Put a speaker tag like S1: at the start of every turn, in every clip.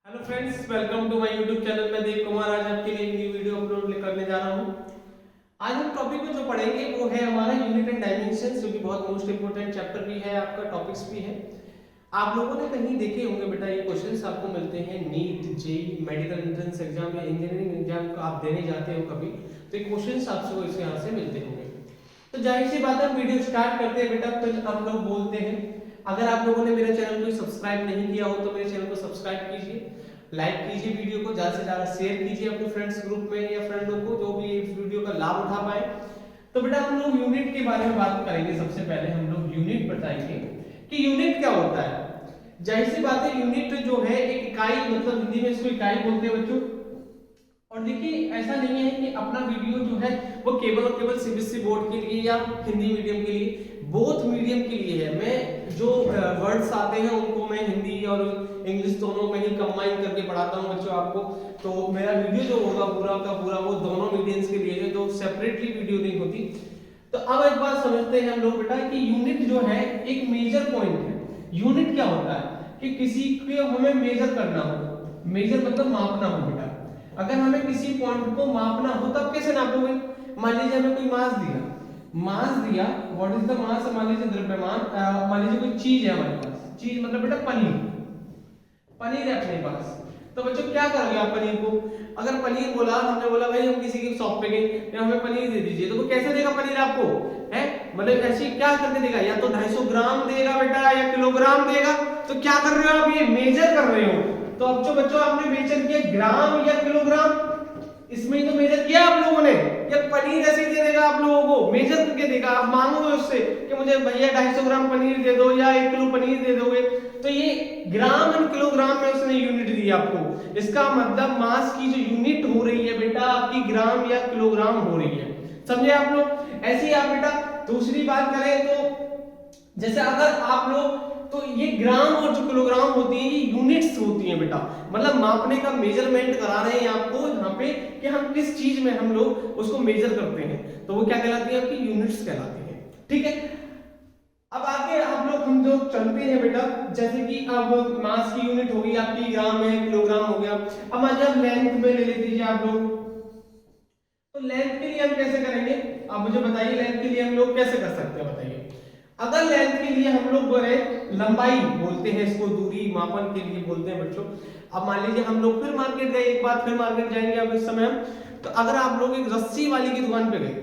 S1: Hello friends, welcome to my YouTube channel. मैं देव कुमार आज आपके लिए एक नई वीडियो अपलोड करने जा रहा हूं। आज हम टॉपिक में जो पढ़ेंगे वो है हमारा यूनिट एंड डायमेंशंस, जो कि बहुत मोस्ट इंपोर्टेंट चैप्टर भी है, आपका टॉपिक्स भी है। आप लोगों ने कहीं देखे होंगे बेटा, ये क्वेश्चंस आपको मिलते हैं NEET, JEE, medical entrance exam या इंजीनियरिंग एग्जाम को आप देने जाते हो कभी, तो ये क्वेश्चंस आपको इस यहाँ से मिलते होंगे। तो जाहिर सी बात है, वीडियो स्टार्ट करते हैं बेटा। फिर हम लोग बोलते हैं, अगर आप लोगों ने मेरे चैनल को सब्सक्राइब नहीं किया हो तो मेरे चैनल को सब्सक्राइब कीजिए, लाइक कीजिए, वीडियो को ज्यादा से ज्यादा शेयर कीजिए अपने फ्रेंड्स ग्रुप में या फ्रेंडों को जो भी इस वीडियो का लाभ उठा पाए। तो बेटा हम लोग यूनिट के बारे में बात करेंगे। सबसे पहले हम लोग यूनिट बताएंगे कि यूनिट क्या होता है। जाहिर सी बात है, यूनिट जो है एक इकाई, मतलब हिंदी में इसको इकाई बोलते हैं बच्चों। और देखिए, ऐसा नहीं है कि अपना वीडियो जो है वो केवल और केवल सीबीएसई बोर्ड के लिए या हिंदी मीडियम के लिए, बोथ मीडियम के लिए है। मैं जो वर्ड्स आते हैं उनको मैं हिंदी और इंग्लिश दोनों में ही कंबाइन करके पढ़ाता हूं बच्चों आपको। तो मेरा वीडियो जो होगा पूरा का पूरा वो दोनों मीडियम्स के लिए है, तो सेपरेटली वीडियो नहीं होती। तो अब एक बात समझते हैं हम लोग बेटा कि यूनिट जो है एक मेजर पॉइंट है। यूनिट क्या होता है कि किसी को हमें मेजर करना हो। मेजर मतलब मापना हो बेटा। अगर हमें किसी पॉइंट को मापना हो तब कैसे नापोगे? मान लीजिए हमें कोई मास दिया, व्हाट इज द मास? मान लीजिए द्रव्यमान, मान लीजिए कोई चीज है हमारे पास। चीज मतलब बेटा पनीर है अपने पास। तो बच्चों क्या करोगे आप पनीर को? अगर पनीर बोला, हमने बोला भाई हम किसी की शॉप पे गए, या हमें पनीर दे दीजिए, तो वो कैसे देगा पनीर आपको? है मतलब ऐसी क्या करके देगा? या तो 250 ग्राम देगा बेटा या किलोग्राम देगा। तो क्या कर रहे हो आप? ये मेजर कर रहे हो। तो अब जो बच्चों आपने मेजर किया ग्राम या किलोग्राम, इसमें ही तो मेजर किया आप लोगों ने। या पनीर ऐसे दे देगा आप लोगों को, मेजर करके देगा। आप मांगोगे उससे कि मुझे भैया 250 ग्राम पनीर दे दो या 1 किलो पनीर दे दोगे, तो ये ग्राम एंड किलोग्राम में उसने यूनिट दी आपको। इसका मतलब मास की जो यूनिट हो रही है बेटा आपकी ग्राम या किलोग्राम हो रही है। समझे आप लोग? ऐसे ही आप बेटा दूसरी बात करें तो जैसे अगर आप लोग, तो ये ग्राम और जो किलोग्राम होती है ये यूनिट्स होती हैं बेटा। मतलब मापने का मेजरमेंट करा रहे हैं आपको यहाँ पे कि हम किस चीज में हम लोग उसको मेजर करते हैं, तो वो क्या कहलाती है? आपकी यूनिट्स कहलाती है। ठीक है, अब आगे हम जो चलते हैं बेटा, जैसे कि अब मास की यूनिट होगी आपकी, ग्राम है, किलोग्राम हो गया। अब मान लीजिए लेंथ में ले लीजिए आप लोग, तो लेंथ के लिए हम कैसे करेंगे? आप मुझे बताइए, लेंथ के लिए हम लोग कैसे कर सकते हैं बताइए। अगर लेंथ के लिए हम लोग बोले, लंबाई बोलते हैं इसको, दूरी मापन के लिए बोलते हैं बच्चों। अब मान लीजिए हम लोग फिर मार्केट गए, एक बार फिर मार्केट जाएंगे अब इस समय हम। तो अगर आप लोग एक रस्सी वाली की दुकान पे गए,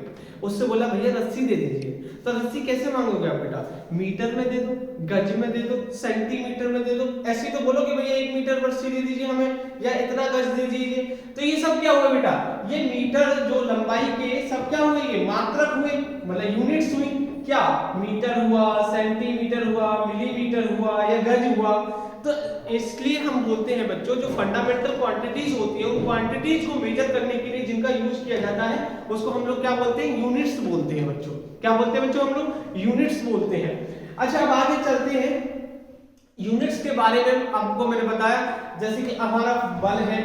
S1: उससे बोला भैया रस्सी दे दीजिए, तो रस्सी कैसे मांगोगे आप बेटा? मीटर में दे दो, गज में दे दो, सेंटीमीटर में दे दो। ऐसे तो बोलो कि भैया 1 मीटर रस्सी दे दीजिए हमें, या इतना गज दे दीजिए। तो ये सब क्या हुआ बेटा? ये मीटर जो लंबाई के सब क्या हुए? ये मात्रक हुए, मतलब यूनिट्स हुई। क्या? मीटर हुआ, सेंटीमीटर हुआ, मिलीमीटर हुआ या गज हुआ। तो इसलिए हम बोलते हैं बच्चों, जो फंडामेंटल क्वांटिटीज होती है उन क्वांटिटीज को मेजर करने के लिए जिनका यूज किया जाता है उसको हम लोग क्या बोलते हैं? यूनिट्स बोलते हैं बच्चों। क्या बोलते हैं बच्चों? हम लोग यूनिट्स बोलते हैं। अच्छा, अब आगे चलते हैं। यूनिट्स के बारे में आपको मैंने बताया, जैसे कि हमारा बल है,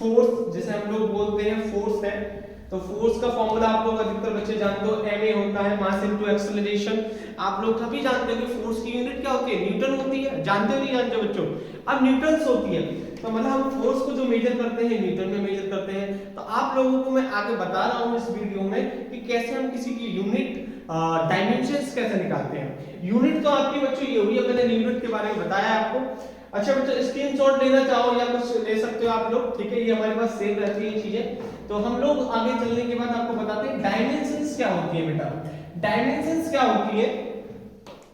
S1: फोर्स जिसे हम लोग बोलते हैं फोर्स है। तो फोर्स का फॉर्मूला आप लोग अधिकतर बच्चे जानते हो, ma होता है, मास इनटू एक्सेलरेशन। आप लोग सभी जानते हो कि फोर्स की यूनिट क्या होती है? न्यूटन होती है। जानते हो नहीं जानते बच्चों? अब न्यूटन्स होती है, तो मतलब हम फोर्स को जो मेजर करते हैं न्यूटन में मेजर करते हैं। तो आप लोगों को मैं आगे बता रहा हूं इस वीडियो में कि कैसे हम किसी की यूनिट, डायमेंशंस कैसे निकालते हैं। यूनिट तो आपकी बच्चों ये हुई है, मैंने यूनिट के बारे में बताया आपको। अच्छा बच्चों, स्क्रीनशॉट लेना चाहो या कुछ ले सकते हो आप लोग, ठीक है, ये हमारे पास सेव रहती है चीजें। तो हम लोग आगे चलने के बाद आपको बताते हैं डायमेंशंस क्या होती है बेटा। डायमेंशंस क्या होती है?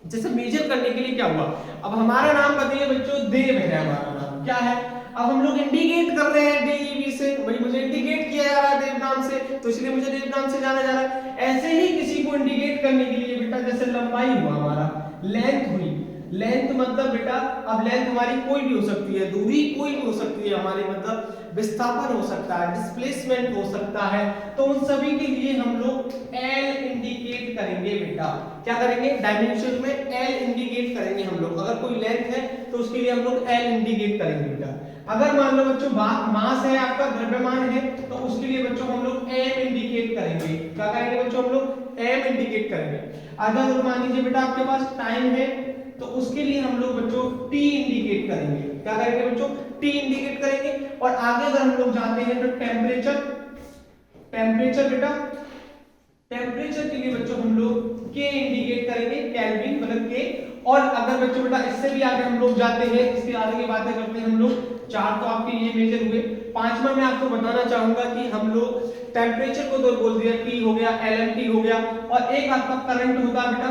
S1: जैसे मेजर करने के लिए क्या हुआ, अब हमारा नाम बताइए बच्चों, देव है हमारा नाम, क्या है? अब हम लोग इंडिकेट कर रहे हैं DEV से, भाई मुझे इंडिकेट किया जा रहा है देव नाम से, तो इसलिए मुझे देव नाम से जाना जा रहा है। ऐसे ही किसी को इंडिकेट करने के लिए बेटा, जैसे लंबाई हुआ हमारा, लेंथ हुई, लेंथ मतलब बेटा, अब लेंथ हमारी कोई भी हो सकती है, दूरी कोई भी हो सकती है हमारी, मतलब विस्थापन हो सकता है, डिस्प्लेसमेंट हो सकता है। तो उन सभी के लिए हम लोग L इंडिकेट करेंगे बेटा। क्या करेंगे? डायमेंशन में L इंडिकेट करेंगे हम लोग। अगर कोई लेंथ है तो उसके लिए हम लोग L इंडिकेट करेंगे बेटा। अगर मान लो बच्चों मास है आपका, द्रव्यमान है, तो उसके लिए बच्चों हम लोग M इंडिकेट करेंगे। क्या करेंगे बच्चों? हम लोग M इंडिकेट करेंगे। अगर मान लीजिए बेटा आपके पास टाइम है, तो उसके लिए हम लोग बच्चों टी इंडिकेट करेंगे। क्या करेंगे बच्चों? टी इंडिकेट करेंगे। और आगे अगर हम लोग जाते हैं तो टेम्परेचर बेटा, टेम्परेचर के लिए बच्चों हम लोग के इंडिकेट करेंगे, केल्विन मतलब के। और अगर बच्चों बेटा इससे भी आगे हम लोग जाते हैं, इसके आगे की बातें करते हैं हम लोग। 4 तो आपके ये मेजर हुए। 5वां मैं आपको बताना चाहूंगा कि हम लोग टेम्परेचर को तो बोल दिया, टी हो गया, एलएमटी हो गया, और एक आपका करंट होता है बेटा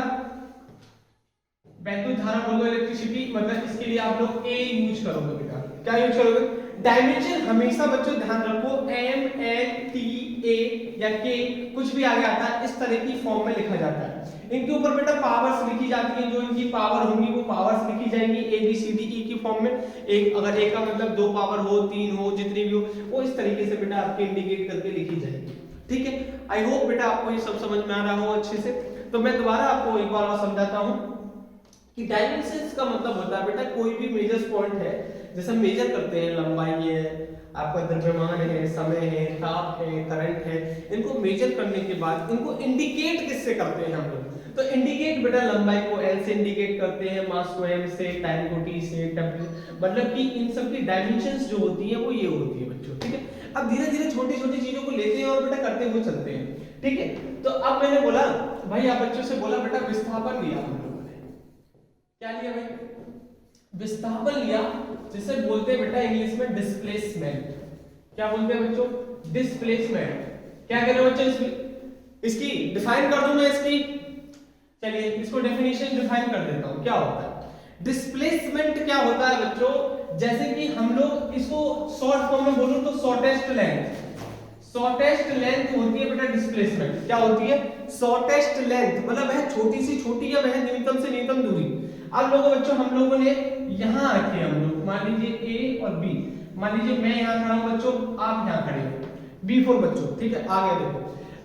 S1: वैद्युत धारा बोल दो, इलेक्ट्रिसिटी, मतलब इसके लिए आप लोग ए यूज करोगे बेटा। क्या यूज करोगे? डायमेंशन हमेशा बच्चों ध्यान रखो एम एन टी ए या के कुछ भी आगे आता है इस तरह की फॉर्म में लिखा जाता है। इनके ऊपर बेटा पावर्स लिखी जाती हैं, जो इनकी पावर होंगी वो पावर्स लिखी जाएंगी A B C D E की फॉर्म में। एक अगर एक का मतलब 2 पावर हो, 3 हो, जितनी भी हो, वो इस तरीके से बेटा आपके इंडिकेट करके लिखी जाएगी। ठीक है, आई होप बेटा आपको ये सब समझ में आ रहा हो अच्छे से। तो मैं दोबारा आपको एक बार और समझाता हूं कि डायमेंशंस का मतलब होता है बेटा कोई भी मेजर पॉइंट है, जैसे मेजर करते हैं, लंबाई है, आपका द्रव्यमान है, समय है, ताप है, करंट है, इनको मेजर करने के बाद इनको इंडिकेट किससे करते हैं हम लोग? तो इंडिकेट बेटा लंबाई को एल से इंडिकेट करते हैं, मास को एम से, टाइम को टी से, टेम्परेचर, मतलब कि इन सब की डायमेंशंस जो होती है वो ये होती है बच्चों। ठीक है, अब धीरे धीरे छोटी छोटी चीजों को लेते हैं और बेटा करते हुए चलते हैं। ठीक है, तो अब मैंने बोला भाई, आप बच्चों से बोला बेटा विस्थापन लिया हम लोगों ने। क्या लिया भाई? विस्थापन लिया, जिसे बोलते हैं बेटा इंग्लिश में डिस्प्लेसमेंट। क्या बोलते हैं बच्चों? डिस्प्लेसमेंट। क्या कह रहे हो बच्चों? इसकी डिफाइन कर दूं मैं इसकी। चलिए इसको डेफिनेशन डिफाइन कर देता हूं। क्या होता है डिस्प्लेसमेंट? क्या होता है बच्चों, जैसे कि हम लोग इसको शॉर्ट फॉर्म में बोलूं तो शॉर्टेस्ट लेंथ होती है बेटा डिस्प्लेसमेंट। क्या होती है? शॉर्टेस्ट लेंथ, मतलब वह छोटी से छोटी या वह न्यूनतम से न्यूनतम दूरी। अब लोगों बच्चों हम लोगों ने यहां रखे, हम लोग मान लीजिए ए और बी, मान लीजिए मैं यहां खड़ा हूं बच्चों, आप यहां खड़े हो, बी फॉर बच्चों। ठीक है, आगे देखो,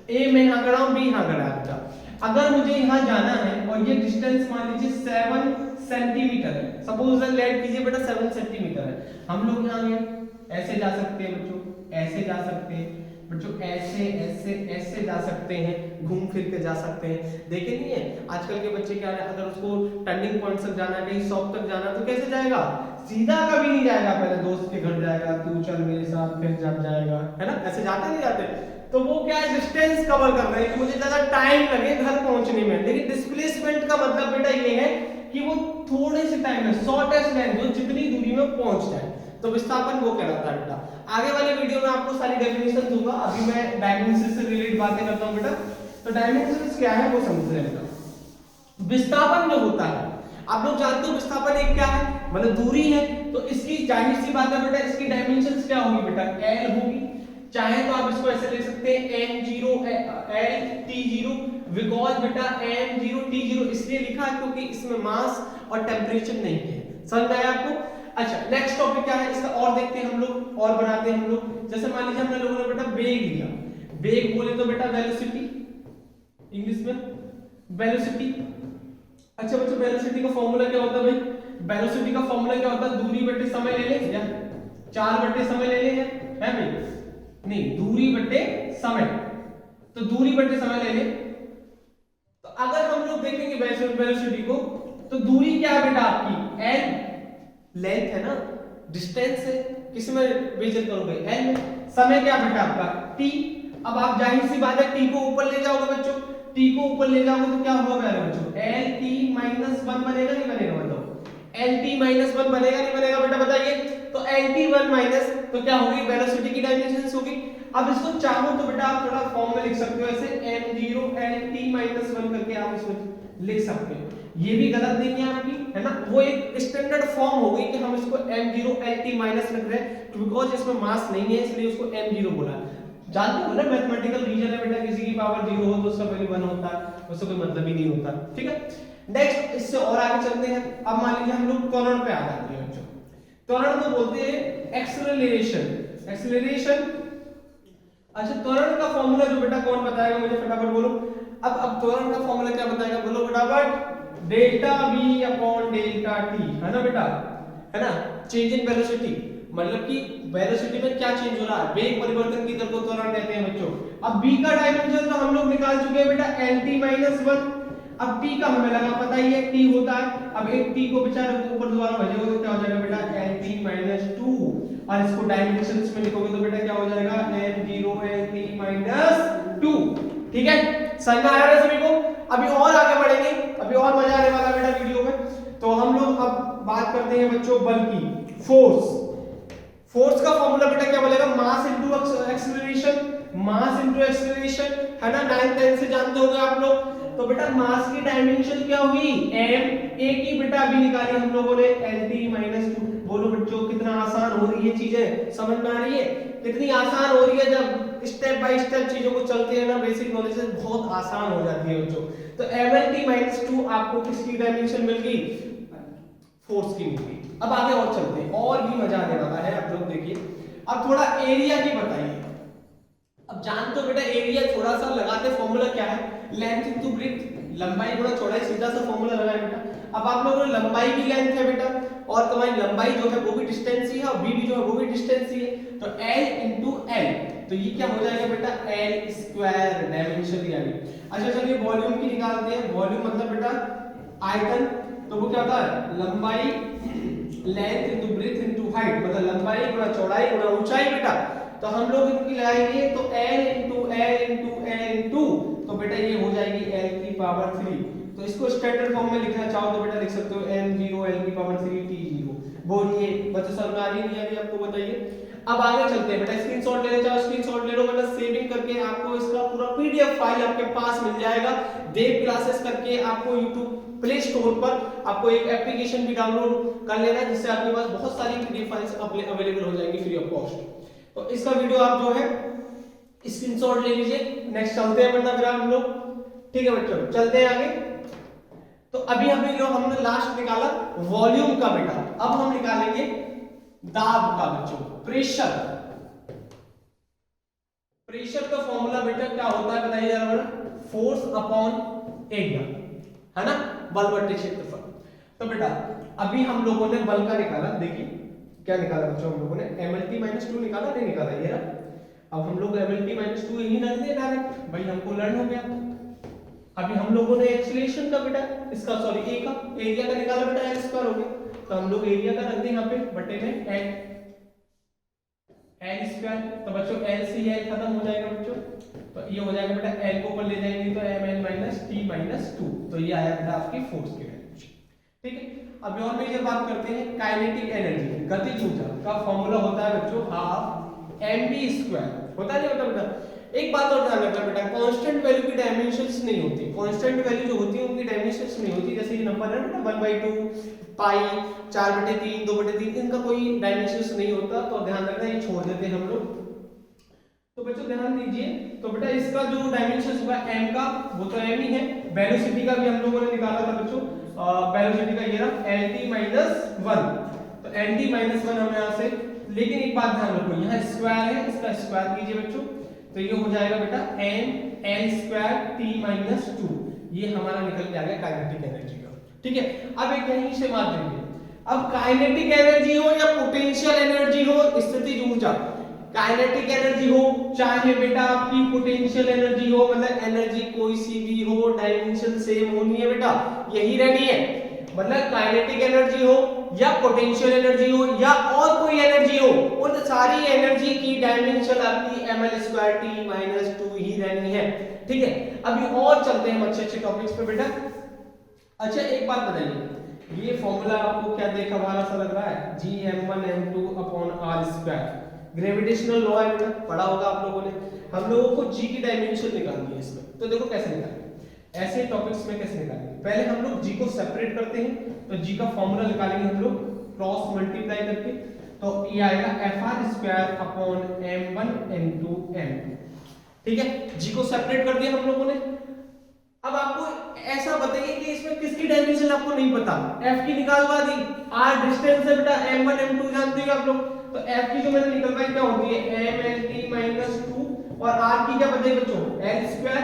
S1: ए मैं यहां खड़ा हूं, बी यहां खड़ा है बेटा। अगर मुझे यहां जाना है और ये डिस्टेंस मान लीजिए 7 सेंटीमीटर है, सपोज लेट कीजिए बेटा 7 सेंटीमीटर है, हम लोग यहां गए, ऐसे जा सकते हैं बच्चों, ऐसे जा सकते हैं बच्चों, ऐसे ऐसे ऐसे जा सकते हैं, घूम फिर के जा सकते हैं। देखे नहीं है आजकल के बच्चे क्या है, अगर उसको टर्निंग पॉइंट तक जाना है, कहीं शॉप तक जाना है, तो कैसे जाएगा? सीधा कभी नहीं जाएगा, पहले दोस्त के घर जाएगा, तू चल मेरे साथ, फिर जब जाएगा, है ना, ऐसे जाते नहीं जाते। तो वो क्या है, डिस्टेंस कवर कर रहे हैं कि मुझे ज्यादा टाइम लगे घर पहुंचने में। लेकिन डिस्प्लेसमेंट का मतलब बेटा ये है कि वो थोड़े से टाइम में, शॉर्टेस्ट लेंथ, जो जितनी दूरी में पहुंच जाए, तो विस्थापन वो कहलाता है बेटा। आगे वाले वीडियो में आपको सारी डेफिनेशन दूंगा, अभी मैं डायमेंशन से रिलेटेड बातें करता हूं बेटा। तो डायमेंशन क्या है वो समझ लेना। विस्थापन जो होता है, आप लोग जानते हो विस्थापन एक क्या है, मतलब दूरी है, तो इसकी जाहिर सी बात है बेटा, इसकी डायमेंशंस क्या होगी बेटा? एल होगी। चाहे तो आप इसको ऐसे लिख सकते हैं m0 l t0, बिकॉज बेटा m0 t0 इसलिए लिखा है क्योंकि इसमें मास और टेम्परेचर नहीं है। समझ आया आपको? अच्छा, नेक्स्ट टॉपिक क्या है इसका, और देखते हैं हम लोग, और बनाते हैं हम लोग। जैसे मान लीजिए हमने लोगों ने बेटा वेग लिया, वेग बोले तो बेटा वेलोसिटी, इंग्लिश में वेलोसिटी। अच्छा बच्चों, वेलोसिटी का फॉर्मूला क्या होता है भाई? वेलोसिटी का फॉर्मूला क्या होता है? दूरी बटे समय ले लें, या 4 बटे समय ले लें, है भाई? नहीं, दूरी बटे समय, तो दूरी बटे समय ले लें। तो अगर हम लोग देखेंगे वेलोसिटी को, तो दूरी क्या है बेटा आपकी? एल, लेंथ है ना, डिस्टेंस है, किस में मेजर करोगे? एल में। समय क्या बेटा आपका? टी। अब आप जाहिर सी बात है टी को ऊपर ले जाओगे बच्चों, टी को ऊपर ले जाओगे तो क्या होगा बच्चों? एल टी माइनस 1 बनेगा, नहीं बनेगा बताओ? एल टी माइनस 1 बनेगा, नहीं बनेगा बेटा बताइए? तो एल टी 1 माइनस, तो क्या होगी? वेलोसिटी की डायमेंशंस होगी। अब इसको चाहो तो बेटा आप थोड़ा फॉर्म में लिख सकते हो, ऐसे m0 lt माइनस 1 करके आप इसमें लिख सकते हो। ये भी गलत नहीं है आपकी, है ना, वो एक स्टैंडर्ड फॉर्म हो गई कि हम इसको m0 lt माइनस लिख रहे हैं, बिकॉज इसमें मास नहीं है इसलिए उसको m0 बोला। जानते हो ना मैथमेटिकल रीजन है बेटा, किसी की पावर 0 हो तो उसका वैल्यू 1 होता है, उससे कोई मतलब ही नहीं होता। ठीक है, नेक्स्ट इससे और आगे चलते हैं। अब मान लीजिए हम लोग त्वरण पे आ जाते हैं बच्चों। त्वरण को बोलते हैं एक्सेलरेशन। एक्सेलरेशन, अच्छा त्वरण का फॉर्मूला जो बेटा कौन बताएगा मुझे फटाफट बोलो। अब त्वरण का फॉर्मूला क्या बताएगा बोलो फटाफट? Delta v upon delta t, है ना बेटा, है ना, चेंज इन वेलोसिटी, मतलब कि वेलोसिटी में क्या चेंज हो रहा है, वेग परिवर्तन की दर को त्वरण कहते हैं बच्चों। अब b का डायमेंशन तो हम लोग निकाल चुके हैं बेटा lt - 1, अब t का हमें लगा पता ही है t होता है, अब एक t को बेचारे को ऊपर दोबारा भेजोगे तो क्या हो जाएगा बेटा Lt - 2, और इसको डायमेंशंस में लिखोगे तो बेटा क्या हो जाएगा m0 Lt - 2। ठीक है, समझ में आ रहा है सभी को? अभी और आगे बढ़ेंगे, अभी और मजा आने वाला है बेटा वीडियो में। तो हम लोग अब बात करते हैं बच्चों बल की, फोर्स। फोर्स का फॉर्मूला बेटा क्या बोलेगा, mass into acceleration, mass into acceleration, है ना, 9th 10th से जानते होंगे आप लोग। तो बेटा मास की डायमेंशन क्या हुई m, एक ही बेटा अभी निकाली हम लोगों ने Lt - 2। बोलो बच्चों कितना आसान हो रही है चीजें, समझ में आ रही है कितनी आसान हो रही है? जब स्टेप बाय स्टेप चीजों को चलते हैं ना, बेसिक नॉलेज से बहुत आसान हो जाती है बच्चों। तो Lt - 2 आपको किसकी डायमेंशन मिल गई, फोर्स की मिल गई। अब आगे और चलते हैं, और भी मजा आने वाला है। आप लोग देखिए, अब थोड़ा एरिया की बताइए। अब जानते हो बेटा एरिया, थोड़ा सा लगाते फॉर्मूला क्या है, लेंथ इनटू ब्रेथ, लंबाई गुणा चौड़ाई, सीधा सा फॉर्मूला लगाए बेटा। अब आप लोगों ने लंबाई भी लेंथ है बेटा, और तुम्हारी लंबाई जो है वो भी डिस्टेंस ही है, और b भी जो है वो भी डिस्टेंस ही है। तो l इनटू l, तो ये क्या हो जाएगा बेटा l स्क्वायर, डायमेंशन ही आ गई। अच्छा चलिए वॉल्यूम की निकालते हैं। वॉल्यूम मतलब बेटा आयतन, तो वो क्या होता है लंबाई, length into breadth into height, मतलब लंबाई गुणा चौड़ाई गुणा ऊंचाई बेटा। तो हम लोग इनकी लगाएंगे तो l into l into l into, तो बेटा ये हो जाएगी l की पावर 3। तो इसको स्टैंडर्ड फॉर्म में लिखना चाहो तो बेटा लिख सकते हो m0 l की पावर 3 t0। बोलिए बच्चों समझ में आ रही नहीं आ रही आपको, बताइए। अब आगे चलते हैं बेटा, स्क्रीनशॉट लेना चाहो स्क्रीनशॉट ले लो, मतलब सेविंग करके आपको इसका पूरा पीडीएफ फाइल आपके पास मिल जाएगा। देव क्लासेस करके आपको यूट्यूब प्ले स्टोर पर आपको एक एप्लीकेशन भी डाउनलोड कर लेना है, जिससे आपके पास बहुत सारी पीडीएफ फाइल्स अवेलेबल हो जाएंगी फ्री ऑफ कॉस्ट। तो इसका वीडियो आप जो है स्क्रीनशॉट ले लीजिए। नेक्स्ट चलते हैं वरना फिर हम लोग, ठीक है बच्चों चलते हैं आगे। तो अभी अभी जो हमने लास्ट निकाला वॉल्यूम का बेटा, अब हम निकालेंगे दाब का बच्चों, प्रेशर। प्रेशर का फॉर्मूला बेटा क्या होता है बताइए जरा बेटा, फोर्स अपॉन एरिया, है ना, बल बटे क्षेत्रफल। तो बेटा अभी हम लोगों ने बल का निकाला, देखिए क्या निकाला बच्चों हम लोगों ने, mlt - 2 निकाला, नहीं निकाला ये रहा। अब हम लोग mlt - 2 यही रख दिए डायरेक्ट, भाई हमको लर्न हो गया। अभी हम लोगों ने एक्सीलरेशन का बेटा, इसका सॉरी ए का, एरिया का निकाला बेटा l स्क्वायर हो गया। तो हम लोग एरिया का रख दें यहाँ पे बटे में l स्क्वायर। तो बच्चों l से l खत्म हो जाएगा बच्चों, तो ये हो जाएगा बेटा l को ऊपर ले जाएंगे तो ml - t - 2, तो ये आया बेटा आपकी फोर्स की वैल्यू। ठीक है, अभी और मेजर बात करते हैं काइनेटिक एनर्जी, गतिज ऊर्जा का फॉर्मूला होता है बच्चों हाफ mv स्क्वायर, होता नहीं होता बेटा। एक बात और ध्यान रखना बेटा, कांस्टेंट वैल्यू की डायमेंशंस नहीं होती, कांस्टेंट वैल्यू जो होती है उनकी डायमेंशंस नहीं होती। जैसे ये नंबर है बेटा 1/2 पाई 4/3 2/3, इनका कोई डायमेंशंस नहीं होता, तो ध्यान रखना, ये छोड़ देते हैं हम लोग। तो बच्चों ध्यान दीजिए, तो बेटा इसका जो डायमेंशंस होगा m का, वो तो m ही है। वेलोसिटी का भी हम लोगों ने निकाला था बच्चों, वेलोसिटी का ये रहा lt - 1, तो nt - 1 हम यहां से, लेकिन एक बात ध्यान रखो, यहाँ स्क्वायर है, इसका स्क्वायर कीजिए बच्चों, तो ये हो जाएगा बेटा n l स्क्वायर t - 2, ये हमारा निकल के आ गया काइनेटिक एनर्जी का। ठीक है, अब एक यहीं से बात देखिए, अब काइनेटिक एनर्जी हो या पोटेंशियल एनर्जी हो, स्थितिज ऊर्जा, काइनेटिक एनर्जी हो चाहे बेटा आपकी पोटेंशियल एनर्जी हो, मतलब एनर्जी कोई सी भी हो, डायमेंशन सेम होनी है बेटा, यही रहनी है। मतलब काइनेटिक एनर्जी हो या पोटेंशियल एनर्जी हो या और कोई एनर्जी हो, उन सारी एनर्जी की डायमेंशन आपकी ml² t - 2 ही रहनी है। ठीक है, अभी और चलते हैं अच्छे अच्छे टॉपिक्स पे बेटा। अच्छा एक बात बताइए, ये फॉर्मूला आपको क्या देखा हमारा सा लग रहा है, Gm1m2/r², ग्रेविटेशनल लॉ है बेटा, पढ़ा होगा आप लोगों ने। हम लोगों को g की डायमेंशन निकालनी है इसमें, तो देखो कैसे निकालेंगे, ऐसे टॉपिक्स में कैसे निकालेंगे। पहले हम लोग g को सेपरेट करते हैं, तो g का फॉर्मूला निकालेंगे हम लोग क्रॉस मल्टीप्लाई करके, तो ये आएगा fr²/m1m2m। ठीक है, g को सेपरेट कर दिया हम लोगों ने। अब आपको ऐसा बताइए कि इसमें किसकी डायमेंशन आपको नहीं पता, f की निकालवा दी, r डिस्टेंस है बेटा, m1 m2 जानते हो आप लोग, तो f की जो मैंने निकलवाई क्या होती है mlt - 2, और r की क्या बताइए बच्चों l²,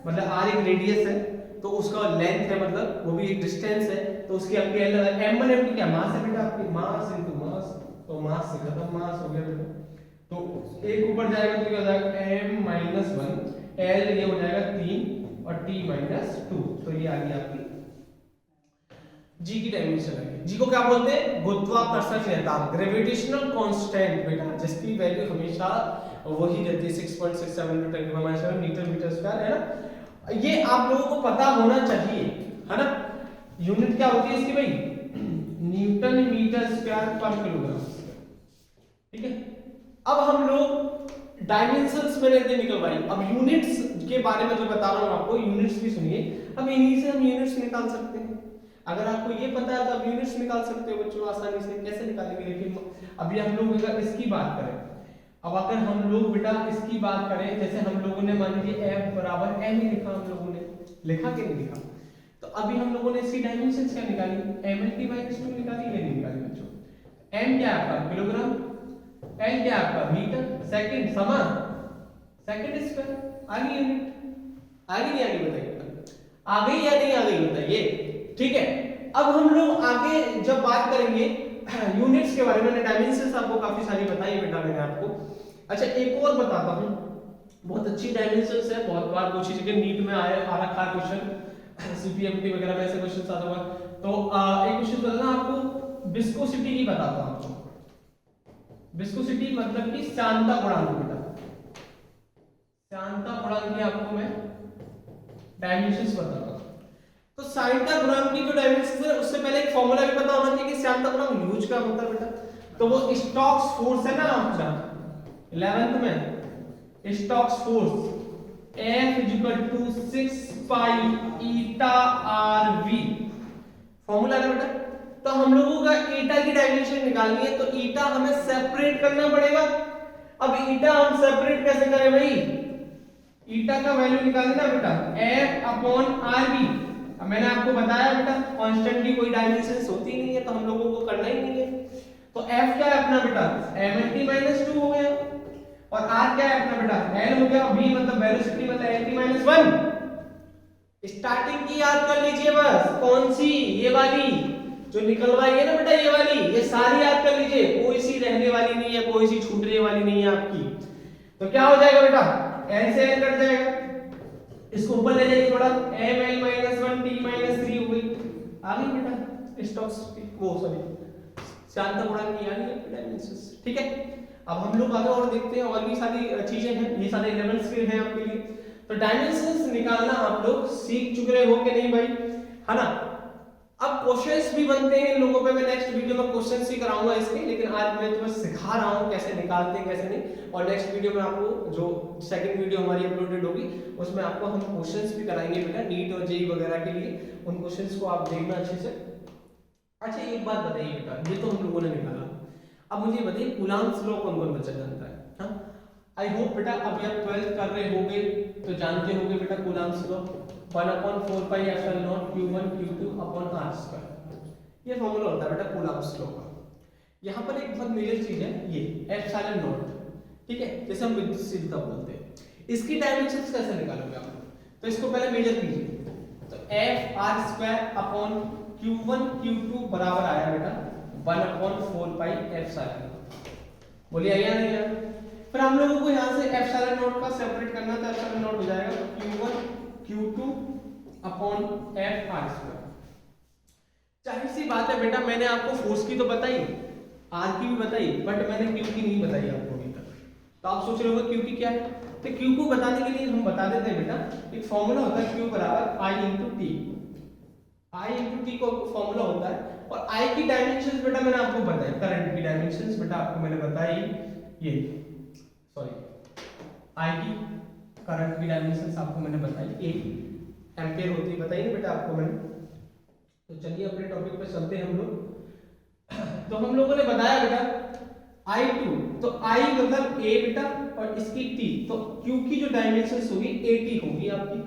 S1: मतलब r एक रेडियस है तो उसका लेंथ है, मतलब वो भी एक डिस्टेंस है, तो उसकी आपकी l m1 m2 क्या मास है बेटा, आपकी मास इनटू मास, तो मास से खत्म, मास हो गया बेटा, तो एक ऊपर जाएगा तो क्या हो जाएगा m - 1 l, ये हो जाएगा 3, और t माइनस 2। तो ये आ गई आपकी g की डायमेंशन आ गई। g को क्या बोलते हैं? गुरुत्वाकर्षण नियतांक, ग्रेविटेशनल कांस्टेंट बेटा, जिसकी वैल्यू हमेशा वही रहती है 6.67 मीटर मीटर स्क्वायर, है ना। ये आप लोगों को पता होना चाहिए, है ना। यूनिट क्या होती है इसकी भाई? न्यूटन मीटर स्क्वायर पर किलोग्राम, ठीक है। अब हम लोग डायमेंशंस मैंने दे निकलवाई, अब यूनिट्स के बारे में जो बता रहा हूं आपको, यूनिट्स भी सुनिए। अब इन्हीं से हम यूनिट्स निकाल सकते हैं। अगर आपको ये पता है तो आप यूनिट्स निकाल सकते हो बच्चों आसानी से। कैसे निकालेंगे? देखिए अभी हम लोग अगर इसकी बात करें, अब अगर हम लोग बेटा इसकी बात करें, जैसे हम लोगों ने मान लीजिए F बराबर m ही लिखा, हम लोगों ने लिखा कि नहीं लिखा? तो अभी हम लोगों ने इसकी डायमेंशंस क्या निकाली? mlt-2 निकाली, ये नहीं निकाली बच्चों। m क्या है आपका? किलोग्राम, l क्या है आपका? मीटर, सेकंड समान, सेकंड स्क्वायर। आ गई यूनिट? आ गई नहीं आ गई बताइए? आ गई या नहीं आ गई बताइए? ठीक है। अब हम लोग आगे जब बात करेंगे यूनिट्स के बारे में, डायमेंशंस आपको काफी सारी बताई बेटा मैंने आपको। अच्छा एक और बताता हूं, बहुत अच्छी डायमेंशंस है, बहुत बार पूछी चुकी, नीट में आया आ रखा क्वेश्चन, सीपीएमटी वगैरह में ऐसे क्वेश्चन आता हुआ। तो एक क्वेश्चन बताना आपको, विस्कोसिटी की बताता हूं आपको। विस्कोसिटी मतलब कि श्यानता गुणांक बेटा, श्यानता गुणांक की आपको मैं डायमेंशंस बताता हूं। तो श्यानता गुणांक की जो डायमेंशंस है उससे पहले एक फार्मूला भी पता होना चाहिए कि श्यानता गुणांक यूज क्या होता है बेटा। तो वो स्टोक्स फोर्स है ना आपका 11th में, स्टोक्स फोर्स F = 6 पाई ईटा RV, फार्मूला है बेटा। तो हम लोगों का ईटा की डायमेंशन निकालनी है, तो ईटा हमें सेपरेट करना पड़ेगा। अब ईटा हम सेपरेट कैसे करें भाई? ईटा का वैल्यू निकालना ना बेटा, F/RV। अब मैंने आपको बताया बेटा कांस्टेंटली कोई डायमेंशंस होती नहीं है, तो हम लोगों को करना ही नहीं है। तो F क्या है अपना बेटा? mlt-2 हो गया, और R क्या है अपना बेटा? L हो गया, V मतलब वेलोसिटी मतलब lt-1। स्टार्टिंग की याद कर लीजिए बस, कौन सी? ये वाली जो निकलवाई है ना बेटा, ये वाली, ये सारी याद कर लीजिए, कोई सी रहने वाली नहीं है, कोई सी छूटने वाली नहीं है आपकी। तो क्या हो जाएगा बेटा? L से L कट जाएगा, इसको ऊपर ले जाइए थोड़ा, ml-1 t-3 हो गई। आ गई बेटा स्टोक्स वो सॉरी श्यानता गुणांक की आ गई डायमेंशंस, ठीक है। अब हम लोग आगे और देखते हैं, और भी सारी चीजें हैं, ये सारे एलिमेंट्स के हैं आपके लिए। तो डायमेंशंस निकालना आप लोग सीख चुके हो कि नहीं भाई, है ना। अब क्वेश्चंस भी बनते हैं इन लोगों पे, मैं नेक्स्ट वीडियो में क्वेश्चंस ही कराऊंगा इसके, लेकिन आज मैं तुम्हें सिखा रहा हूं कैसे निकालते हैं कैसे नहीं। और नेक्स्ट वीडियो में आपको जो सेकंड वीडियो हमारी अपलोडेड होगी उसमें आपको हम क्वेश्चंस भी कराएंगे बेटा, नीट और जेईई वगैरह के लिए। उन क्वेश्चंस को आप देखना अच्छे से। अच्छा एक बात बताइए बेटा, ये तो हम लोगों ने निकाला, अब मुझे बताइए कूलम्ब्स लॉ कौन कौन बच्चा जानता है? हाँ आई होप बेटा अभी आप 12th कर रहे होगे तो जानते होगे बेटा Coulomb's law 1/4 pi epsilon not Q1 Q2 upon r²। ये फार्मूला होता है बेटा कूलम्ब्स लॉ का। यहाँ पर एक बहुत मेजर चीज है ये एप्सिलॉन नॉट, ठीक है, जैसे हम विद्युतशीलता बोलते हैं। इसकी डायमेंशंस कैसे निकालोगे आप? तो इसको पहले मेजर कीजिए, तो F(r²) अपॉन Q1 Q2 बराबर आया बेटा 1/4 पाई एप्सिलॉन। बोलिए आया नहीं आया? फिर हम लोगों को यहाँ से एप्सिलॉन नॉट का सेपरेट करना था, एप्सिलॉन नॉट हो जाएगा Q1 Q2 अपॉन F(r²). जाहिर सी बात है बेटा, मैंने आपको फोर्स की तो बताई, आर की भी बताई, बट मैंने क्यू की नहीं बताई आपको अभी तक। तो आप सोच रहे होंगे क्यू की क्या है? तो क्यू को बताने के लिए हम बता देते हैं बेटा, एक फॉर्मूला होता है क्यू बराबर आई इंटू टी। आई इंटू टी को फॉर्मूला होता है, और आई की डायमेंशंस बेटा मैंने आपको बताई, करंट की डायमेंशंस बेटा आपको मैंने बताई, ये सॉरी आई की करंट की डायमेंशंस आपको मैंने बताई, ए एम्पियर होती है, बताइए बेटा आपको मैंने। तो चलिए अपने टॉपिक पे चलते हैं हम लोग। तो हम लोगों ने बताया बेटा I2, तो I मतलब A बेटा और इसकी T, तो Q की जो डायमेंशंस होगी AT होगी आपकी।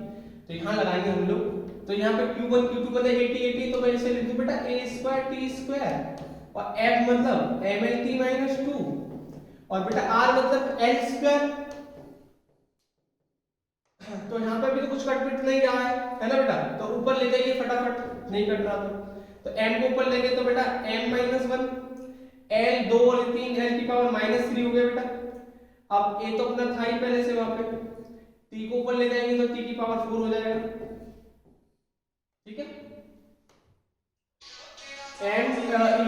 S1: तो यहाँ लगाएंगे हम लोग, तो यहाँ पे Q1 Q2 मतलब AT, तो मैं इसे लिख दूं बेटा A²T², और F मतलब mlt-2, और बेटा R मतलब L²। तो यहाँ पे भी तो कुछ कट नहीं रहा है ना बेटा, तो ऊपर ले जाइए फटाफट, नहीं कट रहा तो m को ऊपर लेंगे तो बेटा m-1, l 2 और 3 l की पावर -3 हो गया बेटा। अब a तो अपना था ही पहले से वहां पे, टी को ऊपर ले जाएंगे तो टी की पावर 4 हो जाएगा, ठीक है। एम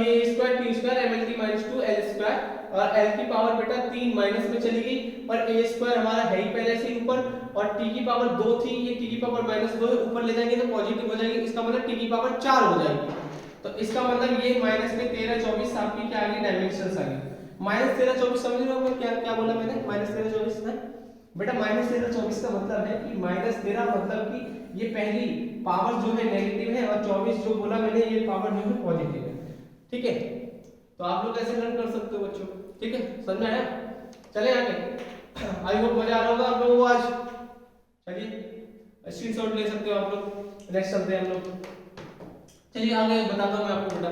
S1: ये square T square M L T minus 2 L square, और एल की पावर बेटा 3 माइनस में चली गई, और ए स्क्वायर हमारा है ही पहले से ही ऊपर, और टी की पावर 2 थी, ये टी की पावर माइनस 2 ऊपर ले जाएंगे तो पॉजिटिव हो जाएगी, इसका मतलब टी की पावर 4 हो जाएगी। तो इसका मतलब ये माइनस में 13 24 आपकी क्या आ गई, डायमेंशंस आ गई। माइनस 13 24 समझ रहे हो क्या क्या बोला मैंने, माइनस 13 24 में बेटा माइनस 13 24 का मतलब है कि माइनस 13 मतलब कि ये पहली पावर जो है नेगेटिव है, और 24 जो बोला मैंने ये पावर जो है पॉजिटिव है, ठीक है। तो आप लोग ऐसे लर्न कर सकते हो बच्चों, ठीक है, समझ में आया। चले आगे, आई होप मजा आ रहा होगा आप लोगों को आज। चलिए स्क्रीनशॉट ले सकते हो आप लोग, नेक्स्ट चलते हैं हम लोग। चलिए आगे बताता हूँ मैं आपको बेटा।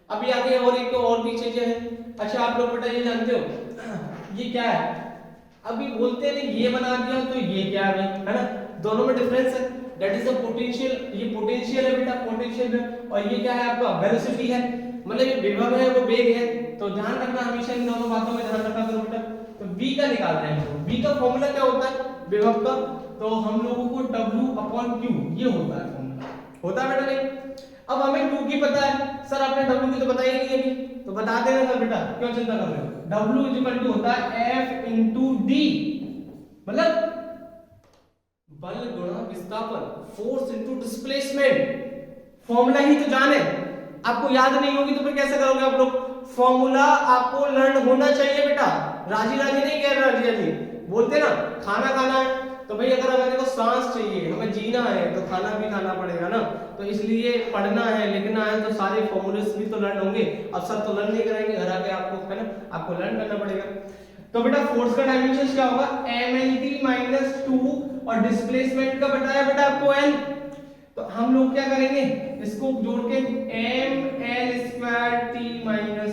S1: अभी आगे और एक और भी चीजें हैं। अच्छा आप लोग बेटा ये जानते हो ये क्या है, अभी बोलते हैं ये बना दिया तो ये क्या है भाई, है ना, दोनों में डिफरेंस है। दैट इज द पोटेंशियल, ये पोटेंशियल है बेटा, पोटेंशियल है, और ये क्या है आपका वेलोसिटी है, मतलब ये विभव है वो वेग है। तो ध्यान रखना हमेशा इन दोनों बातों में ध्यान रखा करो बेटा। तो v का निकाल रहे हैं, v का फॉर्मूला क्या होता है विभव का, तो हम लोगों को W/Q ये होता है फॉर्मूला, होता है बेटा नहीं। अब हमें Q की पता है, सर आपने W की तो बताई नहीं अभी, तो बता देना सर बेटा, क्यों चिंता कर रहे हो। W होता है F × D, मतलब बल गुणा विस्थापन, फोर्स × डिस्प्लेसमेंट। फॉर्मूला ही तो जाने, आपको याद नहीं होगी तो फिर कैसे करोगे आप लोग। फॉर्मूला आपको लर्न होना चाहिए बेटा, राजी राजी नहीं कह रहा राजी जी, बोलते ना खाना खाना है तो भाई अगर हमें को सांस चाहिए, हमें जीना है तो खाना भी खाना पड़ेगा ना, तो इसलिए पढ़ना है लिखना है तो सारे फॉर्मूलेस भी तो लर्न होंगे। अब सर तो लर्न नहीं कराएंगे, घर आके आपको, है ना, आपको लर्न करना पड़ेगा। तो बेटा फोर्स का डायमेंशन क्या होगा, mlt - 2, और डिस्प्लेसमेंट का बताया बेटा आपको n। तो हम लोग क्या करेंगे, इसको जोड़ के ml²t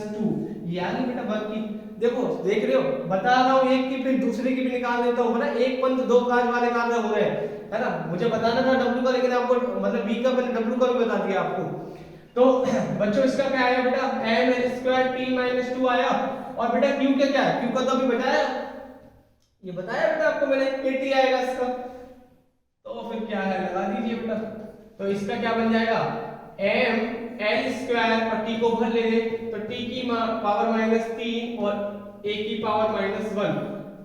S1: - 2 ये आ गई बेटा वर्क की। देखो देख रहे हो, बता रहा हूं एक की फिर दूसरे की भी निकाल देता हूं, है ना, एक पंथ दो काज वाले काम हो रहे हैं, है ना। मुझे बताना था W का, लेकिन आपको मतलब V का मैंने W का भी बता दिया आपको। तो बच्चों इसका क्या आया बेटा, ml²t - 2 आया, और बेटा Q का क्या है, Q का तो अभी बताया, ये बताया बेटा आपको मैंने, 80 आएगा इसका। तो फिर क्या है, लगा दीजिए बेटा। तो इसका क्या बन जाएगा, ml² और t को भर ले गए तो t की पावर -3 और a की पावर -1।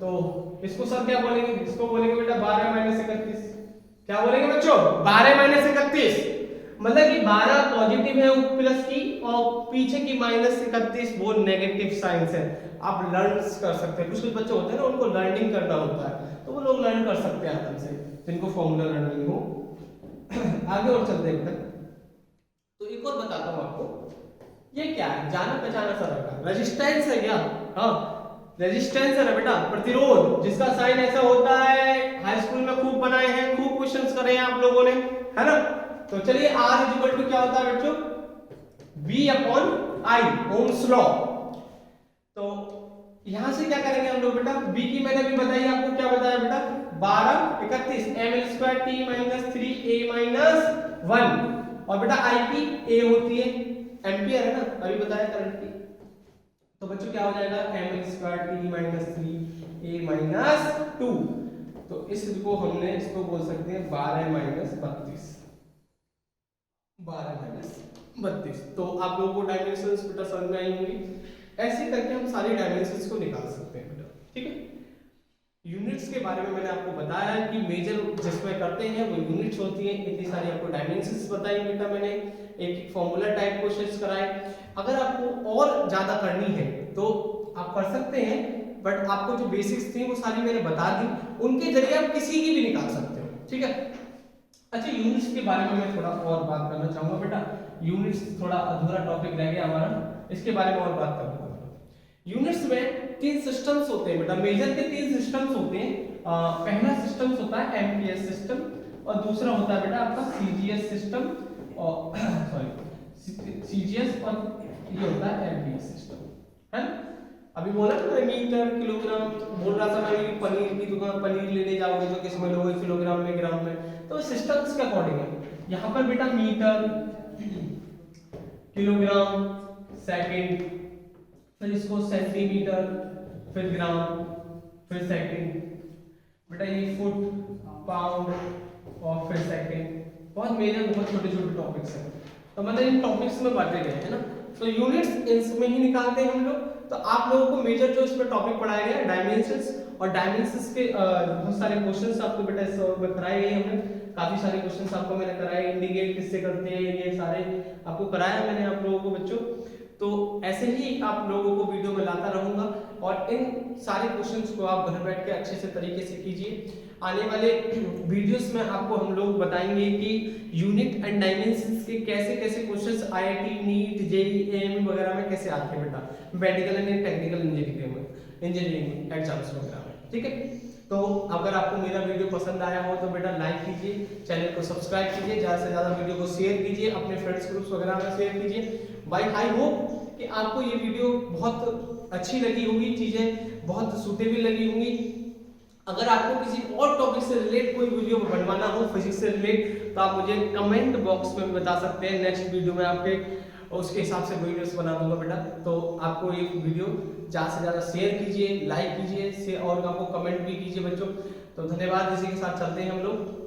S1: तो इसको सर क्या बोलेंगे, इसको बोलेंगे बेटा 12 - 31। क्या बोलेंगे बच्चों, 12 - 31, मतलब कि 12 पॉजिटिव है प्लस की, और पीछे की -31 वो नेगेटिव साइन है। आप लर्न कर सकते हैं, कुछ कुछ बच्चे होते हैं ना उनको लर्निंग करना होता है, तो वो लोग लर्न कर सकते हैं आराम से, जिनको फॉर्मूला लर्निंग हो। आगे और चलते हैं बेटा। तो एक और बताता हूं आपको, ये क्या है, जाना पहचाना सा लगा, रेजिस्टेंस है क्या, हाँ रेजिस्टेंस है ना बेटा, प्रतिरोध, जिसका साइन ऐसा होता है, हाई स्कूल में खूब बनाए हैं, खूब क्वेश्चंस करे हैं आप लोगों ने, है ना। तो चलिए R = क्या होता है बच्चों, V/I, ओम्स लॉ। तो यहां से क्या करेंगे हम लोग बेटा, V की मैंने अभी बताई आपको, क्या बताया बेटा 12 31 ml²t - 3a - 1, और बेटा I की A होती है एम्पियर, है ना, अभी बताया करंट की। तो बच्चों क्या हो जाएगा, ml²t - 3a - 2। तो इसको हमने, इसको बोल सकते हैं 12 - 32, 12 - 32। तो आप लोगों को डायमेंशंस बेटा समझ में आई होंगी। ऐसे करके हम सारी डायमेंशंस को निकाल सकते हैं बेटा, ठीक है। यूनिट्स के बारे में मैंने आपको बताया है कि मेजर जिसमें करते हैं वो यूनिट्स होती हैं। इतनी सारी आपको डायमेंशंस बताई बेटा मैंने, एक फॉर्मूला टाइप क्वेश्चंस कराए। अगर आपको और ज्यादा करनी है तो आप कर सकते हैं, बट आपको जो बेसिक्स थी वो सारी मैंने बता दी, उनके जरिए आप किसी की भी निकाल सकते हो, ठीक है। अच्छा यूनिट्स के बारे में मैं थोड़ा और बात करना चाहूंगा बेटा, यूनिट्स थोड़ा अधूरा टॉपिक रह गया हमारा, इसके बारे में और बात करूंगा। यूनिट्स में 3 सिस्टम्स होते हैं बेटा, मेजर के 3 सिस्टम्स होते हैं। पहला सिस्टम होता है एमपीएस सिस्टम, और दूसरा होता है बेटा आपका सीजीएस सिस्टम, और सॉरी सीजीएस, और ये होता है एमपीएस सिस्टम, है ना। अभी बोला ना मीटर किलोग्राम, बोल रहा था मैं कि पनीर की दुकान, पनीर लेने जाओगे तो किस में लोगे, किलोग्राम में ग्राम में, तो सिस्टम्स के अकॉर्डिंग है। यहाँ पर बेटा मीटर, किलोग्राम, सेकंड, फिर इसको सेंटीमीटर, फिर ग्राम, फिर सेकंड। बेटा ये फुट, पाउंड और फिर सेकंड, बहुत मेजर बहुत छोटे छोटे टॉपिक्स हैं। तो मतलब इन टॉपिक्स में बांटे गए हैं ना, तो यूनिट्स इसमें ही निकालते हैं हम लोग। तो आप लोगों को मेजर जो इसमें टॉपिक पढ़ाया गया है डायमेंशंस, और डायमेंशंस के बहुत सारे क्वेश्चंस आपको बेटा इस कराए गए हैं। काफी सारे क्वेश्चंस आपको मैंने कराए, इंडिकेट किससे करते हैं ये सारे आपको कराया मैंने आप लोगों को बच्चों। तो ऐसे ही आप लोगों को वीडियो में लाता रहूंगा, और इन सारे क्वेश्चंस को आप घर बैठ के अच्छे से तरीके से कीजिए। आने वाले वीडियोस में आपको हम लोग बताएंगे कि यूनिट एंड डायमेंशंस के कैसे कैसे questions IIT, NEET, JEE, AMU वगैरह में कैसे आते हैं बेटा, medical and technical engineering exams वगैरह में, ठीक है। तो अगर आपको मेरा वीडियो पसंद आया हो तो बेटा लाइक कीजिए, चैनल को सब्सक्राइब कीजिए, ज़्यादा से ज़्यादा वीडियो को शेयर कीजिए, अपने फ्रेंड्स ग्रुप्स वगैरह में शेयर कीजिए। भाई आई होप कि आपको ये वीडियो बहुत अच्छी लगी होगी, चीज़ें बहुत सूटेबल लगी होंगी। अगर आपको किसी और टॉपिक से रिलेट कोई वीडियो बनवाना हो फिजिक्स से रिलेट, तो आप मुझे कमेंट बॉक्स में बता सकते हैं। नेक्स्ट वीडियो में आपके उसके हिसाब से वीडियोस बना दूंगा बेटा। तो आपको ये वीडियो ज़्यादा से ज़्यादा शेयर कीजिए, लाइक कीजिए, और आपको कमेंट भी कीजिए बच्चों। तो धन्यवाद, इसी के साथ चलते हैं हम लोग।